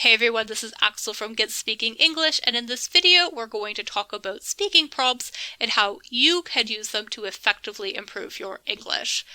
Hey everyone, this is Axel from Get Speaking English, and in this video we're going to talk about speaking prompts and how you can use them to effectively improve your English.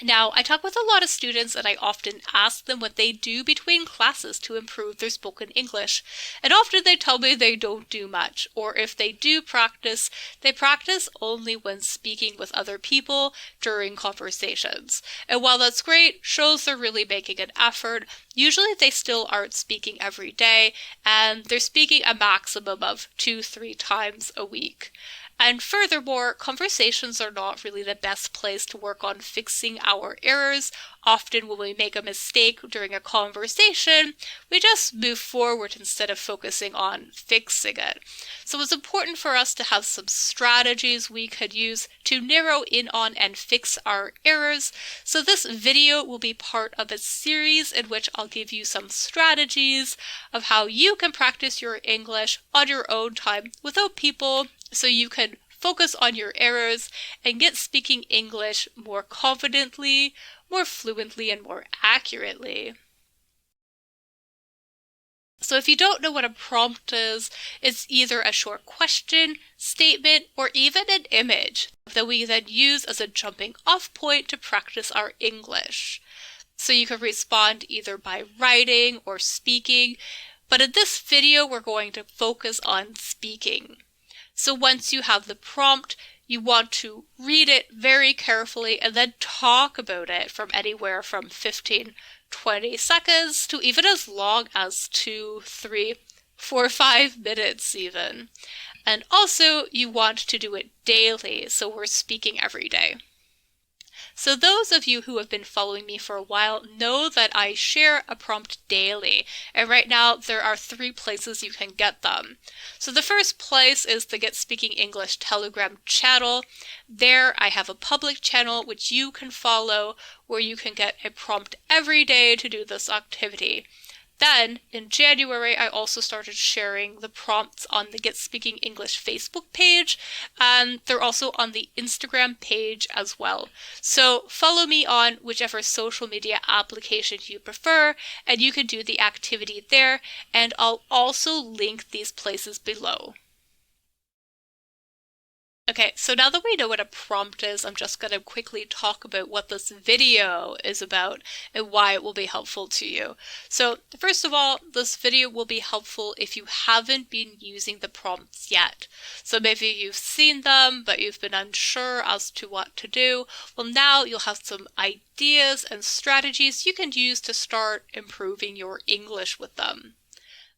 Now, I talk with a lot of students and I often ask them what they do between classes to improve their spoken English. And often they tell me they don't do much, or if they do practice, they practice only when speaking with other people during conversations. And while that's great, shows they're really making an effort, usually they still aren't speaking every day, and they're speaking a maximum of 2-3 times a week. And furthermore, conversations are not really the best place to work on fixing our errors. Often when we make a mistake during a conversation, we just move forward instead of focusing on fixing it. So it's important for us to have some strategies we could use to narrow in on and fix our errors. So this video will be part of a series in which I'll give you some strategies of how you can practice your English on your own time without people, so you can focus on your errors and get speaking English more confidently, more fluently, and more accurately. So if you don't know what a prompt is, it's either a short question, statement, or even an image that we then use as a jumping off point to practice our English. So you can respond either by writing or speaking, but in this video we're going to focus on speaking. So once you have the prompt, you want to read it very carefully and then talk about it from anywhere from 15, 20 seconds to even as long as 2, 3, 4, 5 minutes even. And also you want to do it daily, so we're speaking every day. So those of you who have been following me for a while know that I share a prompt daily, and right now there are 3 places you can get them. So the first place is the Get Speaking English Telegram channel. There I have a public channel which you can follow where you can get a prompt every day to do this activity. Then, in January, I also started sharing the prompts on the Get Speaking English Facebook page, and they're also on the Instagram page as well. So follow me on whichever social media application you prefer, and you can do the activity there, and I'll also link these places below. Okay, so now that we know what a prompt is, I'm just going to quickly talk about what this video is about and why it will be helpful to you. So first of all, this video will be helpful if you haven't been using the prompts yet. So maybe you've seen them, but you've been unsure as to what to do. Well, now you'll have some ideas and strategies you can use to start improving your English with them.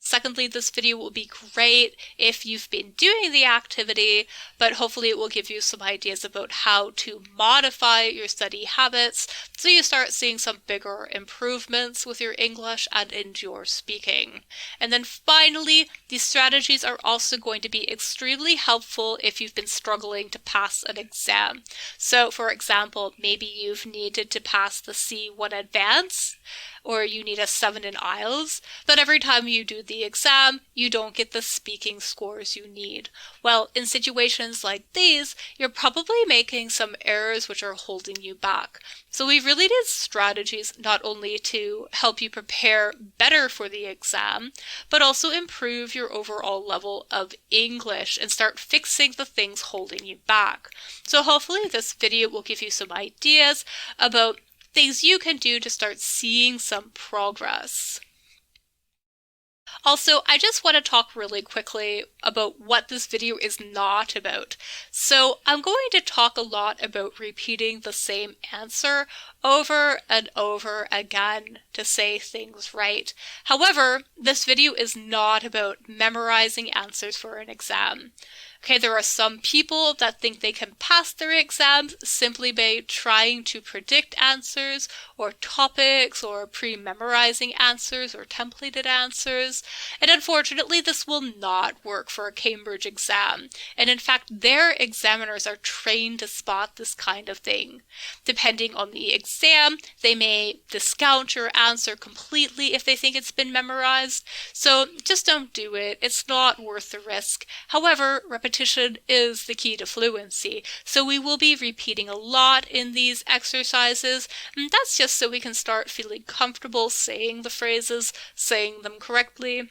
Secondly, this video will be great if you've been doing the activity, but hopefully it will give you some ideas about how to modify your study habits so you start seeing some bigger improvements with your English and in your speaking. And then finally, these strategies are also going to be extremely helpful if you've been struggling to pass an exam. So for example, maybe you've needed to pass the C1 Advanced, or you need a 7 in IELTS, but every time you do the exam, you don't get the speaking scores you need. Well, in situations like these, you're probably making some errors which are holding you back. So we really need strategies not only to help you prepare better for the exam, but also improve your overall level of English and start fixing the things holding you back. So hopefully this video will give you some ideas about things you can do to start seeing some progress. Also, I just want to talk really quickly about what this video is not about. So I'm going to talk a lot about repeating the same answer over and over again to say things right. However, this video is not about memorizing answers for an exam. Okay, there are some people that think they can pass their exams simply by trying to predict answers or topics or pre-memorizing answers or templated answers. And unfortunately, this will not work for a Cambridge exam. And in fact, their examiners are trained to spot this kind of thing. Depending on the exam, they may discount your answer completely if they think it's been memorized. So just don't do it. It's not worth the risk. However, repetition repetition is the key to fluency. So we will be repeating a lot in these exercises, and that's just so we can start feeling comfortable saying the phrases, saying them correctly.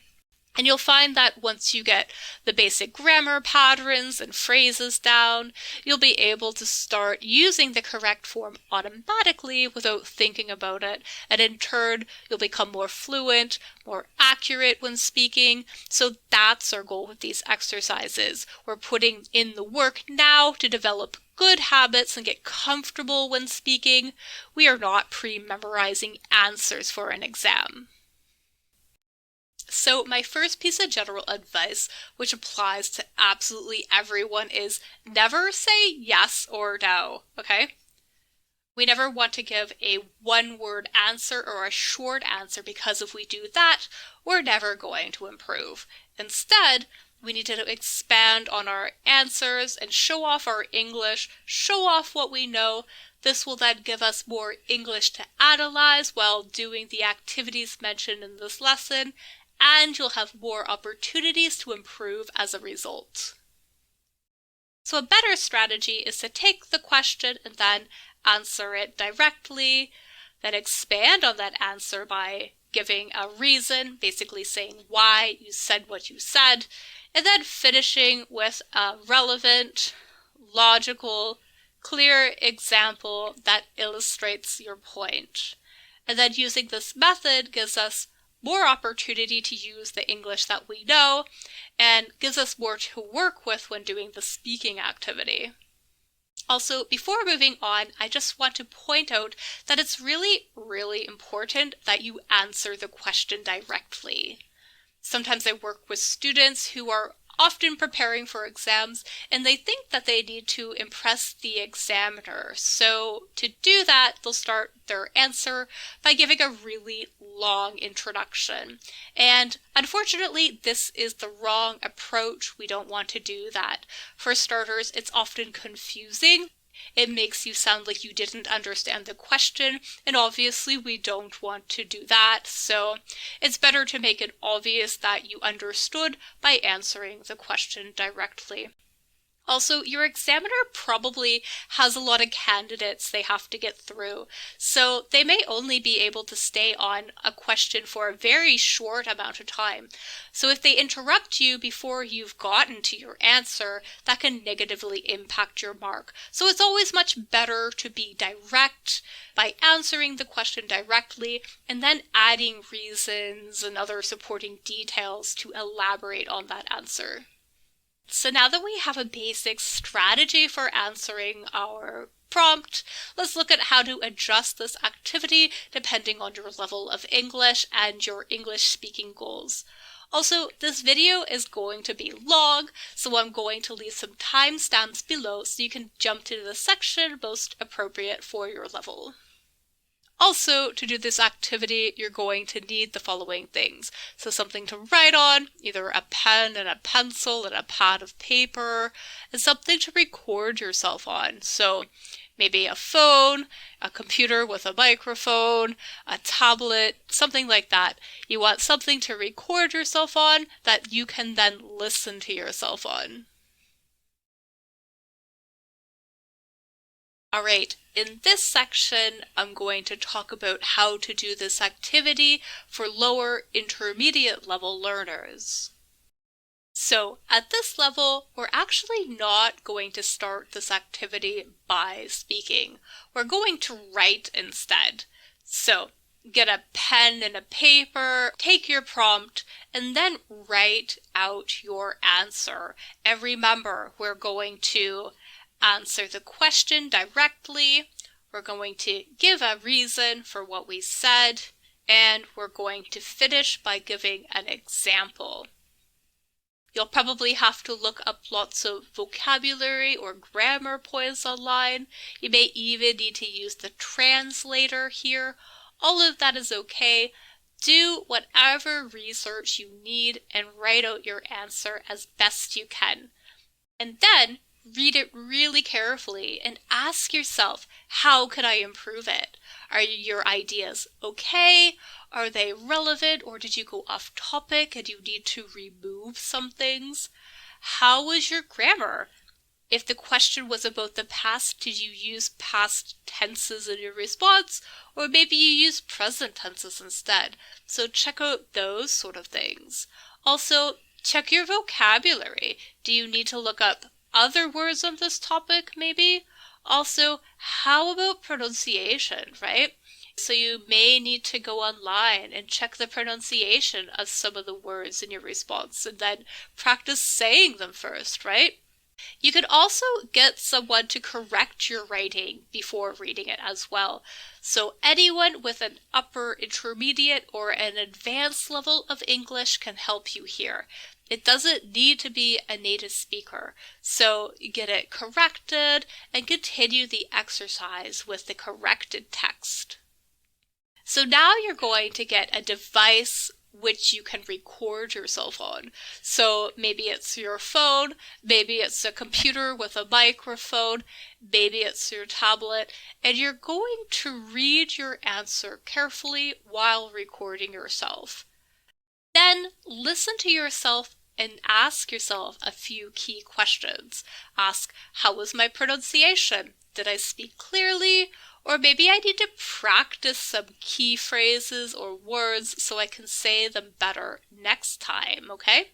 And you'll find that once you get the basic grammar patterns and phrases down, you'll be able to start using the correct form automatically without thinking about it. And in turn, you'll become more fluent, more accurate when speaking. So that's our goal with these exercises. We're putting in the work now to develop good habits and get comfortable when speaking. We are not pre-memorizing answers for an exam. So my first piece of general advice, which applies to absolutely everyone, is never say yes or no, okay? We never want to give a one-word answer or a short answer, because if we do that, we're never going to improve. Instead, we need to expand on our answers and show off our English, show off what we know. This will then give us more English to analyze while doing the activities mentioned in this lesson, and you'll have more opportunities to improve as a result. So a better strategy is to take the question and then answer it directly, then expand on that answer by giving a reason, basically saying why you said what you said, and then finishing with a relevant, logical, clear example that illustrates your point. And then using this method gives us more opportunity to use the English that we know and gives us more to work with when doing the speaking activity. Also, before moving on, I just want to point out that it's really, really important that you answer the question directly. Sometimes I work with students who are often preparing for exams, and they think that they need to impress the examiner. So to do that, they'll start their answer by giving a really long introduction. And unfortunately, this is the wrong approach. We don't want to do that. For starters, it's often confusing. It makes you sound like you didn't understand the question, and obviously we don't want to do that, so it's better to make it obvious that you understood by answering the question directly. Also, your examiner probably has a lot of candidates they have to get through, so they may only be able to stay on a question for a very short amount of time. So if they interrupt you before you've gotten to your answer, that can negatively impact your mark. So it's always much better to be direct by answering the question directly and then adding reasons and other supporting details to elaborate on that answer. So now that we have a basic strategy for answering our prompt, let's look at how to adjust this activity depending on your level of English and your English speaking goals. Also, this video is going to be long, so I'm going to leave some timestamps below so you can jump to the section most appropriate for your level. Also, to do this activity, you're going to need the following things. So something to write on, either a pen and a pencil and a pad of paper, and something to record yourself on. So maybe a phone, a computer with a microphone, a tablet, something like that. You want something to record yourself on that you can then listen to yourself on. Alright, in this section, I'm going to talk about how to do this activity for lower intermediate level learners. So at this level, we're actually not going to start this activity by speaking. We're going to write instead. So get a pen and a paper, take your prompt, and then write out your answer. And remember, we're going to answer the question directly, we're going to give a reason for what we said, and we're going to finish by giving an example. You'll probably have to look up lots of vocabulary or grammar points online. You may even need to use the translator here. All of that is okay. Do whatever research you need and write out your answer as best you can. And then read it really carefully and ask yourself, how could I improve it? Are your ideas okay? Are they relevant, or did you go off topic and you need to remove some things? how was your grammar? If the question was about the past, did you use past tenses in your response? Or maybe you use present tenses instead. So check out those sort of things. Also, check your vocabulary. Do you need to look up other words on this topic, maybe? Also, how about pronunciation, right? So you may need to go online and check the pronunciation of some of the words in your response and then practice saying them first, right? You could also get someone to correct your writing before reading it as well. So anyone with an upper intermediate or an advanced level of English can help you here. It doesn't need to be a native speaker. So get it corrected and continue the exercise with the corrected text. So now you're going to get a device which you can record yourself on. So maybe it's your phone, maybe it's a computer with a microphone, maybe it's your tablet, and you're going to read your answer carefully while recording yourself. Then listen to yourself and ask yourself a few key questions. Ask, how was my pronunciation? Did I speak clearly? Or maybe I need to practice some key phrases or words so I can say them better next time, okay?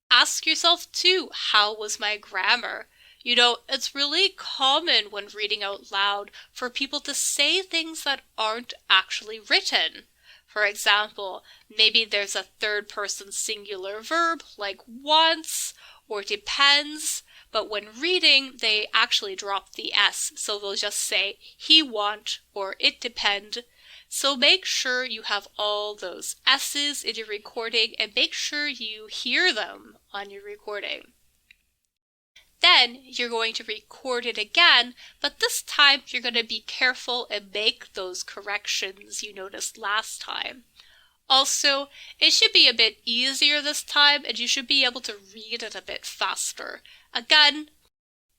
Ask yourself too, how was my grammar? You know, it's really common when reading out loud for people to say things that aren't actually written. For example, maybe there's a third person singular verb like once or depends, but when reading, they actually drop the S, so they'll just say he want or it depend. So make sure you have all those S's in your recording and make sure you hear them on your recording. Then you're going to record it again, but this time you're going to be careful and make those corrections you noticed last time. Also, it should be a bit easier this time and you should be able to read it a bit faster. Again,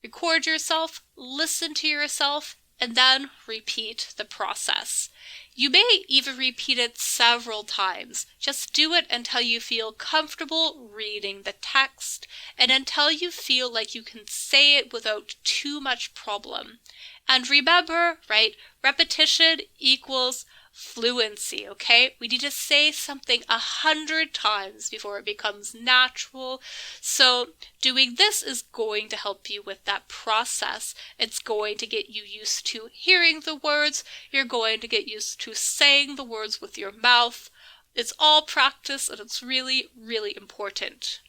record yourself, listen to yourself, and then repeat the process. You may even repeat it several times. Just do it until you feel comfortable reading the text and until you feel like you can say it without too much problem. And remember, right, repetition equals fluency, okay? We need to say something 100 times before it becomes natural. So doing this is going to help you with that process. It's going to get you used to hearing the words. You're going to get used to saying the words with your mouth. It's all practice and it's really, really important.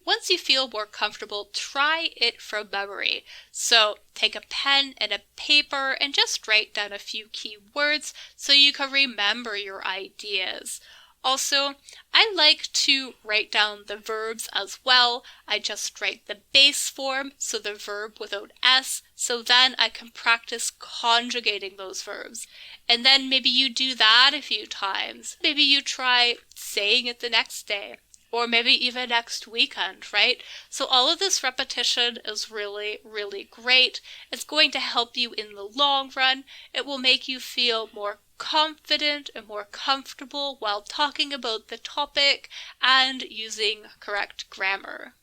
Once you feel more comfortable, try it from memory. So take a pen and a paper and just write down a few key words so you can remember your ideas. Also, I like to write down the verbs as well. I just write the base form, so the verb without S, so then I can practice conjugating those verbs. And then maybe you do that a few times. Maybe you try saying it the next day. Or maybe even next weekend, right? So all of this repetition is really, really great. It's going to help you in the long run. It will make you feel more confident and more comfortable while talking about the topic and using correct grammar.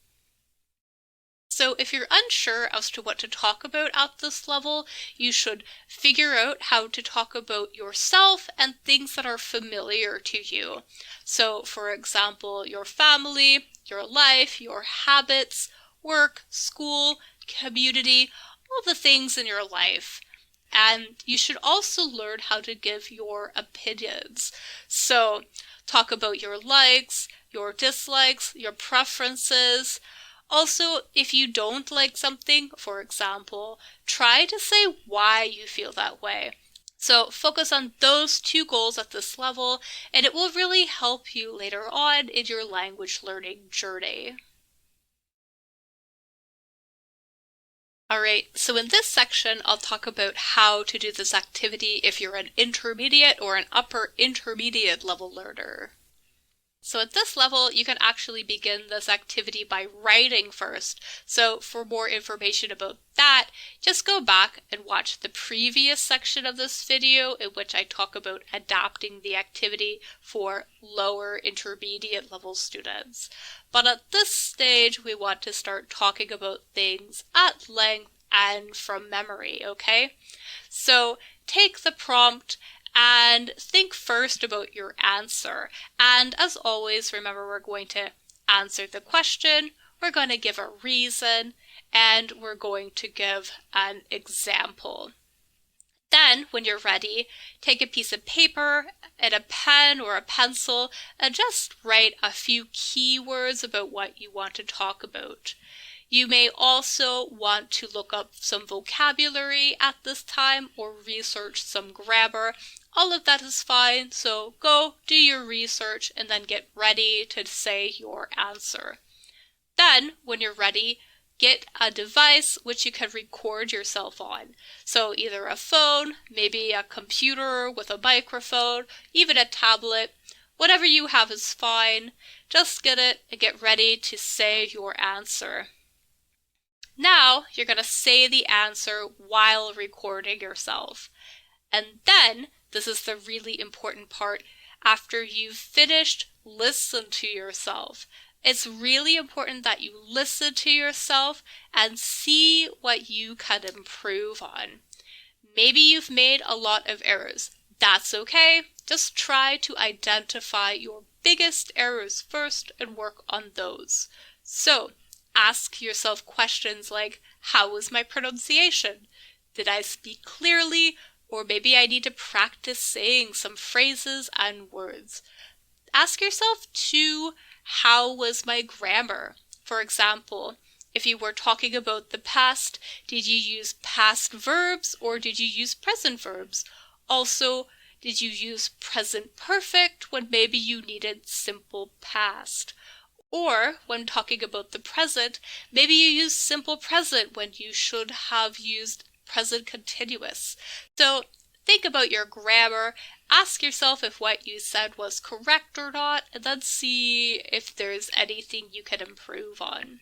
So if you're unsure as to what to talk about at this level, you should figure out how to talk about yourself and things that are familiar to you. So for example, your family, your life, your habits, work, school, community, all the things in your life. And you should also learn how to give your opinions. So talk about your likes, your dislikes, your preferences. Also, if you don't like something, for example, try to say why you feel that way. So focus on those two goals at this level, and it will really help you later on in your language learning journey. Alright, so in this section, I'll talk about how to do this activity if you're an intermediate or an upper intermediate level learner. So at this level, you can actually begin this activity by writing first. So for more information about that, just go back and watch the previous section of this video in which I talk about adapting the activity for lower intermediate level students. But at this stage, we want to start talking about things at length and from memory, okay? So take the prompt and think first about your answer. And as always, remember we're going to answer the question, we're going to give a reason, and we're going to give an example. Then, when you're ready, take a piece of paper and a pen or a pencil and just write a few keywords about what you want to talk about. You may also want to look up some vocabulary at this time or research some grammar. All of that is fine, so go do your research and then get ready to say your answer. Then, when you're ready, get a device which you can record yourself on. So either a phone, maybe a computer with a microphone, even a tablet. Whatever you have is fine. Just get it and get ready to say your answer. Now, you're going to say the answer while recording yourself. And then, this is the really important part, after you've finished, listen to yourself. It's really important that you listen to yourself and see what you can improve on. Maybe you've made a lot of errors. That's okay. Just try to identify your biggest errors first and work on those. So, ask yourself questions like, how was my pronunciation? Did I speak clearly? Or maybe I need to practice saying some phrases and words. Ask yourself too, how was my grammar? For example, if you were talking about the past, did you use past verbs or did you use present verbs? Also, did you use present perfect when maybe you needed simple past? Or, when talking about the present, maybe you use simple present when you should have used present continuous. So, think about your grammar, ask yourself if what you said was correct or not, and then see if there's anything you can improve on.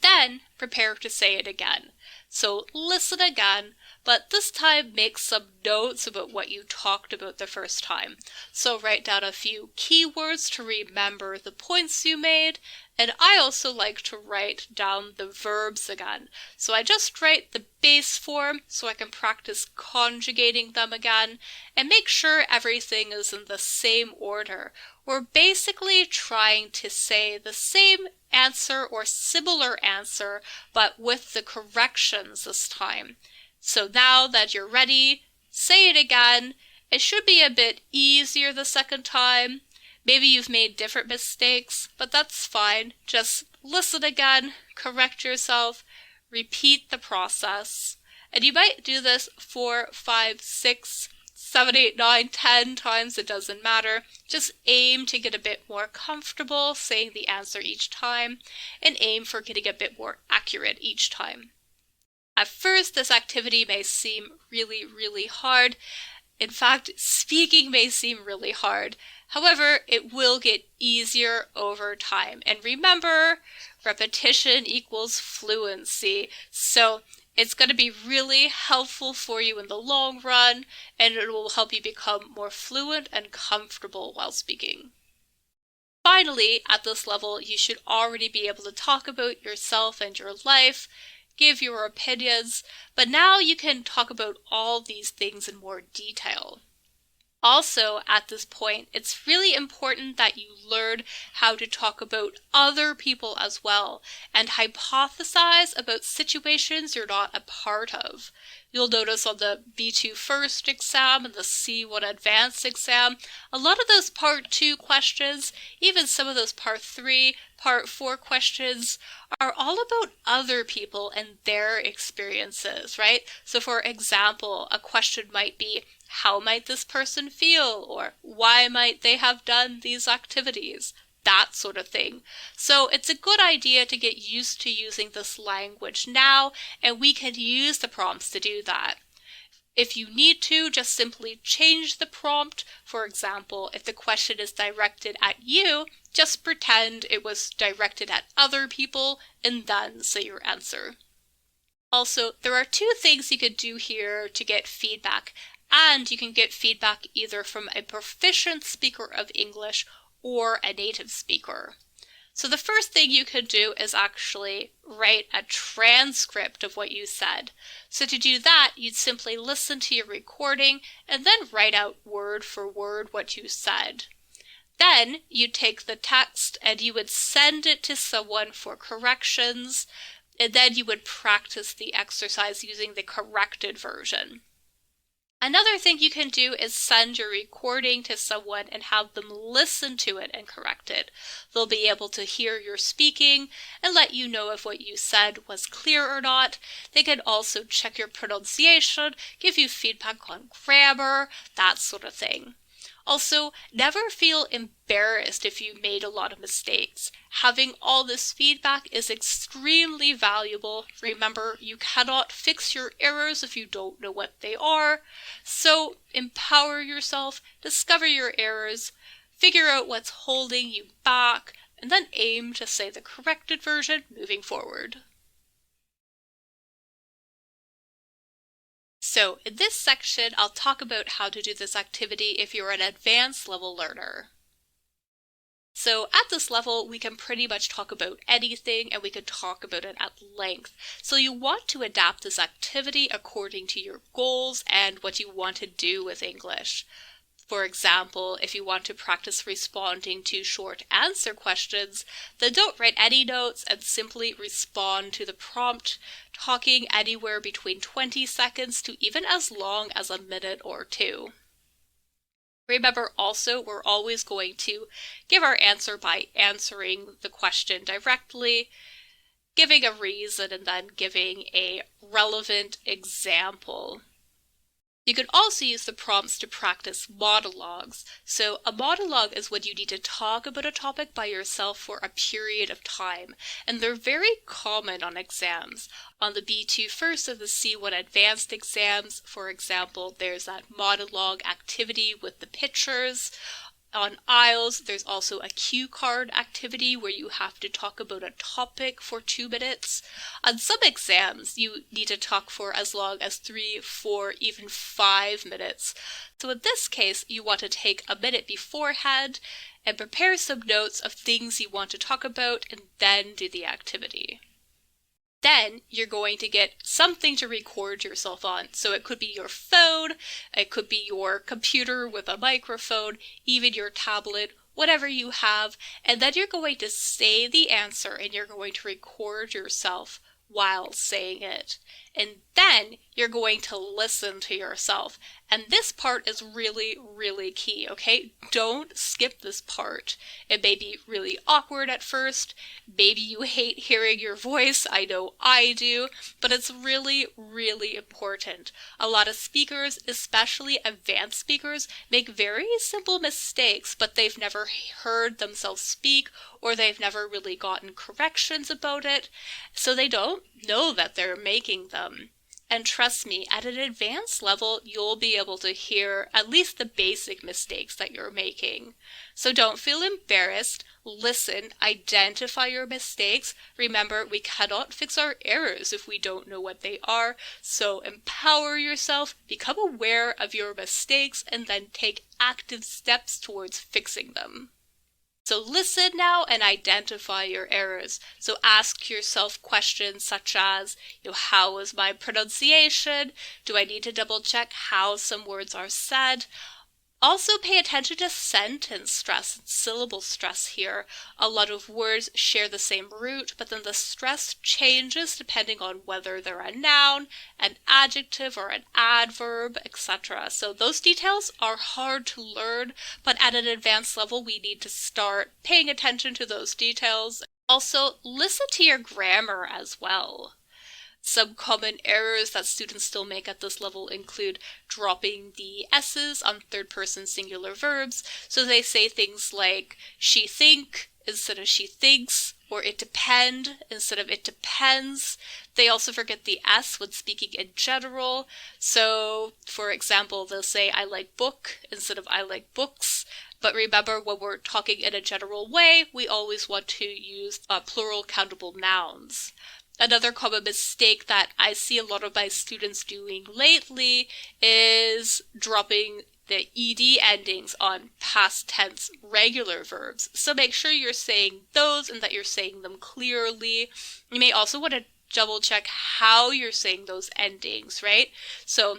Then, prepare to say it again. So, listen again, but this time make some notes about what you talked about the first time. So, write down a few keywords to remember the points you made, and I also like to write down the verbs again. So, I just write the base form so I can practice conjugating them again, and make sure everything is in the same order. We're basically trying to say the same answer or similar answer, but with the corrections this time. So now that you're ready, say it again. It should be a bit easier the second time. Maybe you've made different mistakes, but that's fine. Just listen again, correct yourself, repeat the process. And you might do this 4, 5, 6, 7, 8, 9, 10 times, it doesn't matter. Just aim to get a bit more comfortable saying the answer each time, and aim for getting a bit more accurate each time. At first, this activity may seem really hard. In fact, speaking may seem really hard. However, it will get easier over time. And remember, repetition equals fluency. So it's going to be really helpful for you in the long run, and it will help you become more fluent and comfortable while speaking. Finally, at this level, you should already be able to talk about yourself and your life, give your opinions, but now you can talk about all these things in more detail. Also, at this point, it's really important that you learn how to talk about other people as well and hypothesize about situations you're not a part of. You'll notice on the B2 First exam and the C1 Advanced exam, a lot of those Part 2 questions, even some of those Part 3, Part 4 questions, are all about other people and their experiences, right? So for example, a question might be, how might this person feel? Or why might they have done these activities? That sort of thing. So it's a good idea to get used to using this language now, and we can use the prompts to do that. If you need to, just simply change the prompt. For example, if the question is directed at you, just pretend it was directed at other people and then say your answer. Also, there are two things you could do here to get feedback, and you can get feedback either from a proficient speaker of English or a native speaker. So the first thing you could do is actually write a transcript of what you said. So to do that, you'd simply listen to your recording and then write out word for word what you said. Then you'd take the text and you would send it to someone for corrections, and then you would practice the exercise using the corrected version. Another thing you can do is send your recording to someone and have them listen to it and correct it. They'll be able to hear your speaking and let you know if what you said was clear or not. They can also check your pronunciation, give you feedback on grammar, that sort of thing. Also, never feel embarrassed if you made a lot of mistakes. Having all this feedback is extremely valuable. Remember, you cannot fix your errors if you don't know what they are. So, empower yourself, discover your errors, figure out what's holding you back, and then aim to say the corrected version moving forward. So in this section, I'll talk about how to do this activity if you're an advanced level learner. So at this level, we can pretty much talk about anything and we can talk about it at length. So you want to adapt this activity according to your goals and what you want to do with English. For example, if you want to practice responding to short answer questions, then don't write any notes and simply respond to the prompt, talking anywhere between 20 seconds to even as long as a minute or two. Remember also, we're always going to give our answer by answering the question directly, giving a reason, and then giving a relevant example. You can also use the prompts to practice monologues. So a monologue is when you need to talk about a topic by yourself for a period of time, and they're very common on exams. On the B2 First of the C1 Advanced exams, for example, there's that monologue activity with the pictures. On IELTS, there's also a cue card activity where you have to talk about a topic for 2 minutes. On some exams, you need to talk for as long as 3, 4, even 5 minutes. So in this case, you want to take a minute beforehand and prepare some notes of things you want to talk about and then do the activity. Then you're going to get something to record yourself on. So it could be your phone, it could be your computer with a microphone, even your tablet, whatever you have. And then you're going to say the answer and you're going to record yourself while saying it. And then you're going to listen to yourself. And this part is really, really key, okay? Don't skip this part. It may be really awkward at first. Maybe you hate hearing your voice. I know I do. But it's really, really important. A lot of speakers, especially advanced speakers, make very simple mistakes, but they've never heard themselves speak or they've never really gotten corrections about it. So they don't know that they're making them. And trust me, at an advanced level, you'll be able to hear at least the basic mistakes that you're making. So don't feel embarrassed. Listen, identify your mistakes. Remember, we cannot fix our errors if we don't know what they are. So empower yourself, become aware of your mistakes, and then take active steps towards fixing them. So listen now and identify your errors. So ask yourself questions such as, how was my pronunciation? Do I need to double check how some words are said? Also pay attention to sentence stress and syllable stress here. A lot of words share the same root, but then the stress changes depending on whether they're a noun, an adjective, or an adverb, etc. So those details are hard to learn, but at an advanced level we need to start paying attention to those details. Also, listen to your grammar as well. Some common errors that students still make at this level include dropping the S's on third-person singular verbs. So they say things like she think instead of she thinks, or it depend instead of it depends. They also forget the S when speaking in general. So, for example, they'll say I like book instead of I like books. But remember, when we're talking in a general way, we always want to use plural countable nouns. Another common mistake that I see a lot of my students doing lately is dropping the ed endings on past tense regular verbs. So make sure you're saying those and that you're saying them clearly. You may also want to double check how you're saying those endings, right? So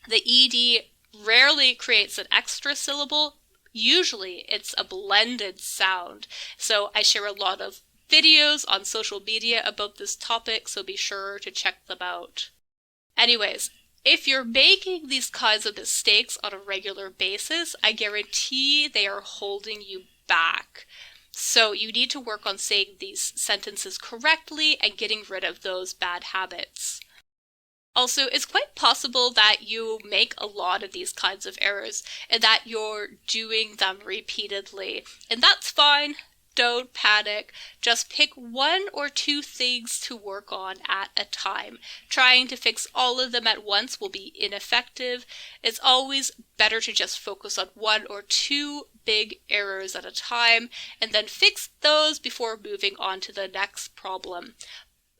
the ed rarely creates an extra syllable. Usually it's a blended sound. So I share a lot of videos on social media about this topic, so be sure to check them out. Anyways, if you're making these kinds of mistakes on a regular basis, I guarantee they are holding you back. So you need to work on saying these sentences correctly and getting rid of those bad habits. Also, it's quite possible that you make a lot of these kinds of errors and that you're doing them repeatedly, and that's fine. Don't panic. Just pick one or two things to work on at a time. Trying to fix all of them at once will be ineffective. It's always better to just focus on one or two big errors at a time and then fix those before moving on to the next problem.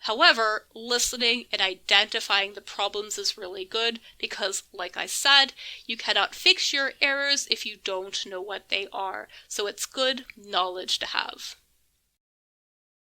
However, listening and identifying the problems is really good because, like I said, you cannot fix your errors if you don't know what they are. So it's good knowledge to have.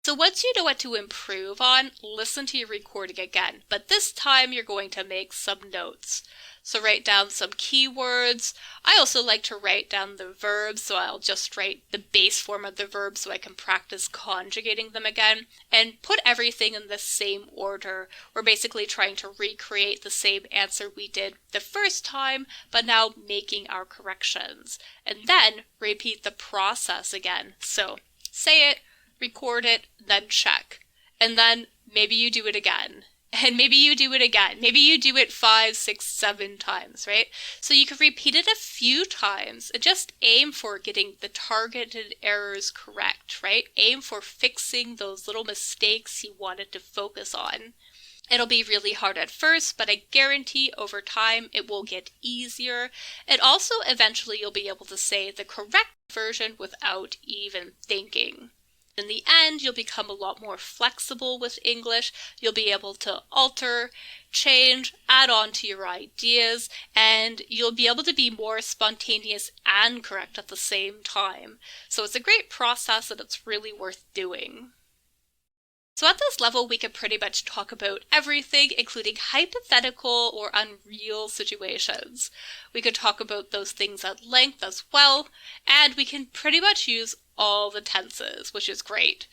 So once you know what to improve on, listen to your recording again, but this time you're going to make some notes. So write down some keywords. I also like to write down the verbs, so I'll just write the base form of the verb so I can practice conjugating them again, and put everything in the same order. We're basically trying to recreate the same answer we did the first time, but now making our corrections. And then repeat the process again. So say it, record it, then check. And then maybe you do it again. And maybe you do it again. Maybe you do it 5, 6, 7 times, right? So you can repeat it a few times and just aim for getting the targeted errors correct, right? Aim for fixing those little mistakes you wanted to focus on. It'll be really hard at first, but I guarantee over time it will get easier. And also eventually you'll be able to say the correct version without even thinking. In the end, you'll become a lot more flexible with English. You'll be able to alter, change, add on to your ideas, and you'll be able to be more spontaneous and correct at the same time. So it's a great process and it's really worth doing. So at this level, we can pretty much talk about everything, including hypothetical or unreal situations. We could talk about those things at length as well, and we can pretty much use all the tenses, which is great.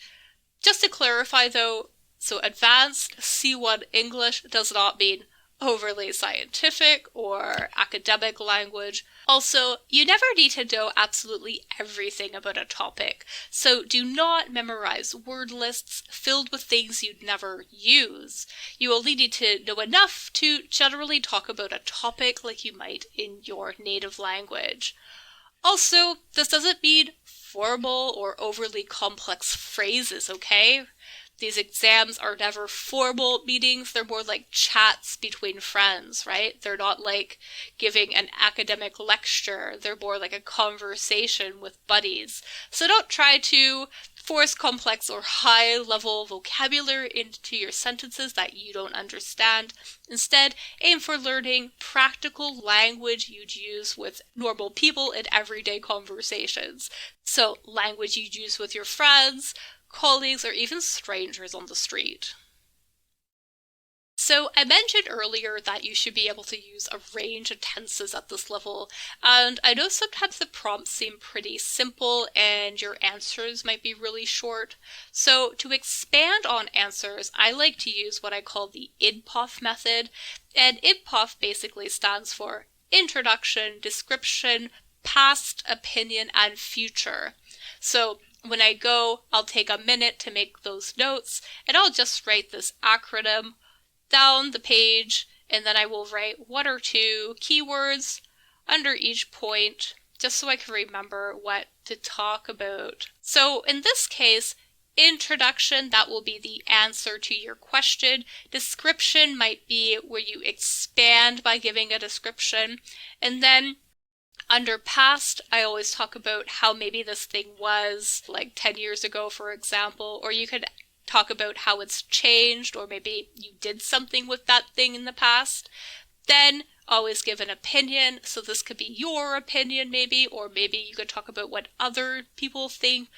Just to clarify though, so advanced C1 English does not mean overly scientific or academic language. Also, you never need to know absolutely everything about a topic, so do not memorize word lists filled with things you'd never use. You only need to know enough to generally talk about a topic like you might in your native language. Also, this doesn't mean formal or overly complex phrases, okay? These exams are never formal meetings, they're more like chats between friends, right? They're not like giving an academic lecture, they're more like a conversation with buddies. So don't try to force complex or high-level vocabulary into your sentences that you don't understand. Instead, aim for learning practical language you'd use with normal people in everyday conversations. So, language you'd use with your friends, colleagues, or even strangers on the street. So I mentioned earlier that you should be able to use a range of tenses at this level, and I know sometimes the prompts seem pretty simple and your answers might be really short. So to expand on answers, I like to use what I call the INPOF method, and INPOF basically stands for Introduction, Description, Past, Opinion, and Future. So when I go, I'll take a minute to make those notes, and I'll just write this acronym down the page, and then I will write 1 or 2 keywords under each point, just so I can remember what to talk about. So in this case, Introduction, that will be the answer to your question. Description might be where you expand by giving a description. And then under past, I always talk about how maybe this thing was like 10 years ago, for example, or you could talk about how it's changed, or maybe you did something with that thing in the past. Then always give an opinion. So this could be your opinion maybe, or maybe you could talk about what other people think.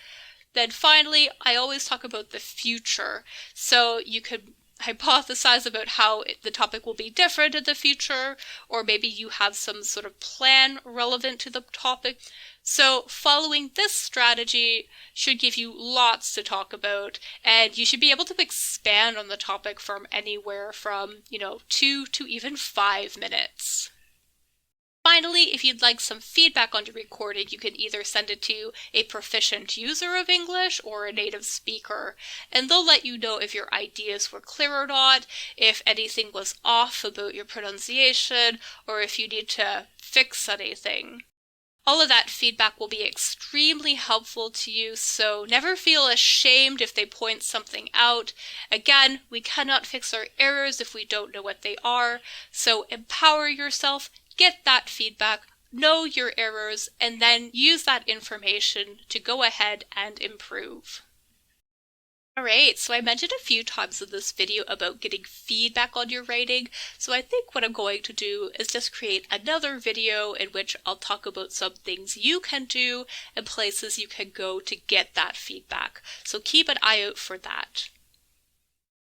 Then finally, I always talk about the future. So you could hypothesize about how the topic will be different in the future, or maybe you have some sort of plan relevant to the topic. So following this strategy should give you lots to talk about, and you should be able to expand on the topic from anywhere from, 2 to even 5 minutes. Finally, if you'd like some feedback on your recording, you can either send it to a proficient user of English or a native speaker, and they'll let you know if your ideas were clear or not, if anything was off about your pronunciation, or if you need to fix anything. All of that feedback will be extremely helpful to you, so never feel ashamed if they point something out. Again, we cannot fix our errors if we don't know what they are, so empower yourself, get that feedback, know your errors, and then use that information to go ahead and improve. Alright, so I mentioned a few times in this video about getting feedback on your writing, so I think what I'm going to do is just create another video in which I'll talk about some things you can do and places you can go to get that feedback. So keep an eye out for that.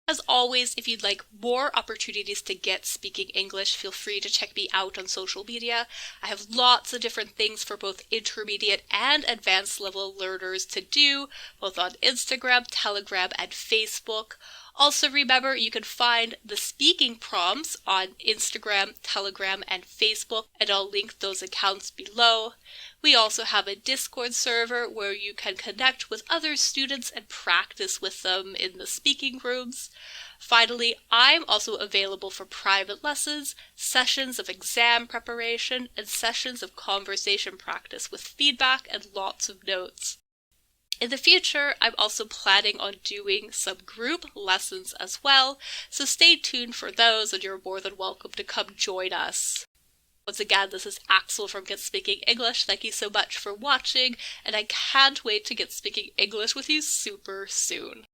As always, if you'd like more opportunities to get speaking English, feel free to check me out on social media. I have lots of different things for both intermediate and advanced level learners to do, both on Instagram, Telegram, and Facebook. Also remember, you can find the speaking prompts on Instagram, Telegram, and Facebook, and I'll link those accounts below. We also have a Discord server where you can connect with other students and practice with them in the speaking rooms. Finally, I'm also available for private lessons, sessions of exam preparation, and sessions of conversation practice with feedback and lots of notes. In the future, I'm also planning on doing some group lessons as well, so stay tuned for those and you're more than welcome to come join us. Once again, this is Axel from Get Speaking English. Thank you so much for watching, and I can't wait to get speaking English with you super soon.